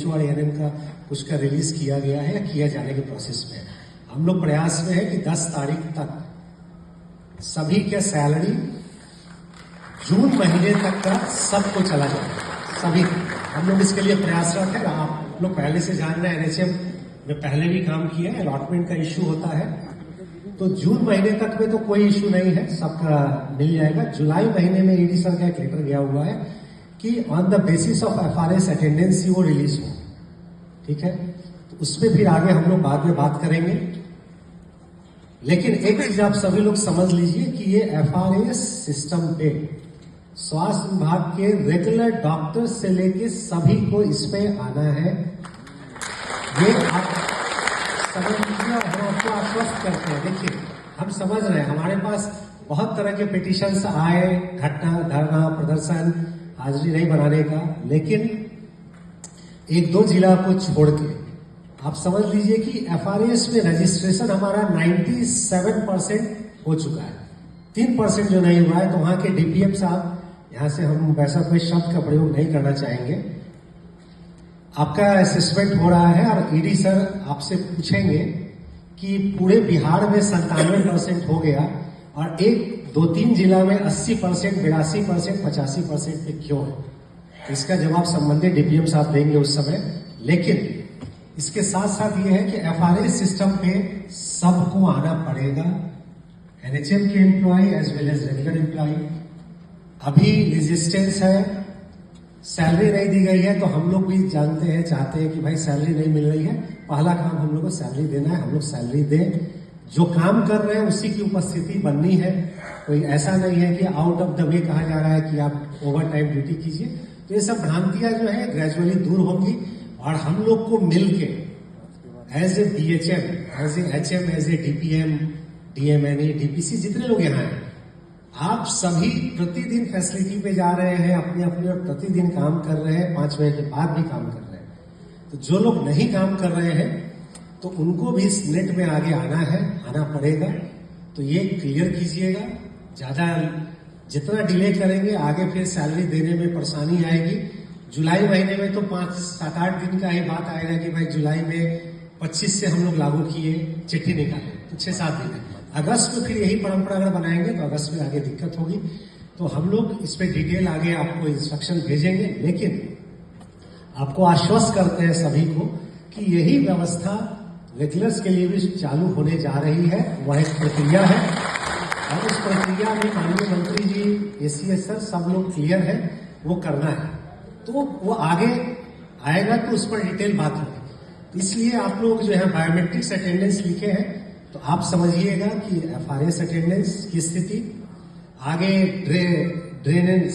और एएनएम का कुछ का रिलीज किया गया है या किया जाने के प्रोसेस में है। हम लोग प्रयास में है कि 10 तारीख तक सभी के सैलरी जून महीने तक का सबको चला जाए, सभी। हम लोग इसके लिए प्रयासरत है। आप लोग पहले से जान रहे हैं, एनएचएम में पहले भी काम किया है, अलॉटमेंट का इश्यू होता है, तो जून महीने तक में तो कोई इश्यू नहीं है, सबका मिल जाएगा। जुलाई महीने में ईडी सर का एक लेटर गया हुआ है कि on the basis of FRS attendance ही वो रिलीज हो, ठीक है। तो उसमें फिर आगे हम लोग बाद में बात करेंगे। लेकिन एक चीज आप सभी लोग समझ लीजिए कि ये एफआरएस सिस्टम पे स्वास्थ्य विभाग के रेगुलर डॉक्टर से लेके सभी को इस पे आना है। ये आप समझ लीजिए और हम आपको आश्वस्त करते हैं। देखिए, हम समझ रहे हैं, हमारे पास बहुत तरह के पिटीशंस आए, घटना, धरना, प्रदर्शन, हाजिरी नहीं बनाने का, लेकिन 1-2 जिला को छोड़ के आप समझ लीजिए कि एफआरएस में रजिस्ट्रेशन हमारा 97% हो चुका है। 3% जो नहीं हुआ है, तो वहां के डीपीएम साहब, यहां से हम वैसा कोई शब्द का प्रयोग नहीं करना चाहेंगे, आपका असेसमेंट हो रहा है और ईडी सर आपसे पूछेंगे कि पूरे बिहार में 97% हो गया और 1-2-3 जिला में 80%, 82%, 85% पे क्यों है। इसका जवाब संबंधित डीपीएम साहब देंगे उस समय। लेकिन इसके साथ साथ ये है कि एफआरएस सिस्टम पे सबको आना पड़ेगा, एनएचएम के employ as well as regular employ. अभी रेजिस्टेंस है, सैलरी नहीं दी गई है, तो हम लोग भी जानते हैं, चाहते हैं कि भाई सैलरी नहीं मिल रही है, पहला काम हम लोग को सैलरी देना है, हम लोग सैलरी दें। जो काम कर रहे हैं उसी की उपस्थिति बननी है। कोई ऐसा नहीं है कि आउट ऑफ द वे कहा जा रहा है कि आप ओवर टाइम ड्यूटी कीजिए। तो ये सब भ्रांतियां जो है ग्रेजुअली दूर होंगी और हम लोग को मिलके as a BHM, as a HM, as a DPM, DMNE, DPC, जितने लोग यहाँ हैं, आप सभी प्रतिदिन फैसिलिटी पे जा रहे हैं, अपने अपने प्रतिदिन काम कर रहे हैं, 5 बजे के बाद भी काम कर रहे हैं। तो जो लोग नहीं काम कर रहे हैं तो उनको भी इस नेट में आगे आना पड़ेगा। तो ये क्लियर कीजिएगा। ज्यादा जितना डिले करेंगे आगे फिर सैलरी देने में परेशानी आएगी। जुलाई महीने में तो 5-7-8 दिन का ही बात आएगा कि भाई जुलाई में 25 से हम लोग लागू किए, चिट्ठी निकाले, तो 6-7 दिन। अगस्त में फिर यही परंपरा अगर बनाएंगे तो अगस्त में आगे दिक्कत होगी। तो हम लोग इस पे डिटेल आगे आपको इंस्ट्रक्शन भेजेंगे। लेकिन आपको आश्वस्त करते हैं सभी को कि यही व्यवस्था रेगुलर्स के लिए भी चालू होने जा रही है। वह एक प्रक्रिया है और उस प्रक्रिया में माननीय मंत्री जी, एसीएस सर, सब लोग क्लियर है, वो करना है। तो वो आगे आएगा तो उस पर डिटेल बात होगी। इसलिए आप लोग जो है बायोमेट्रिक्स अटेंडेंस लिखे हैं, तो आप समझिएगा कि एफआरएस अटेंडेंस की स्थिति, आगे ड्रेनेज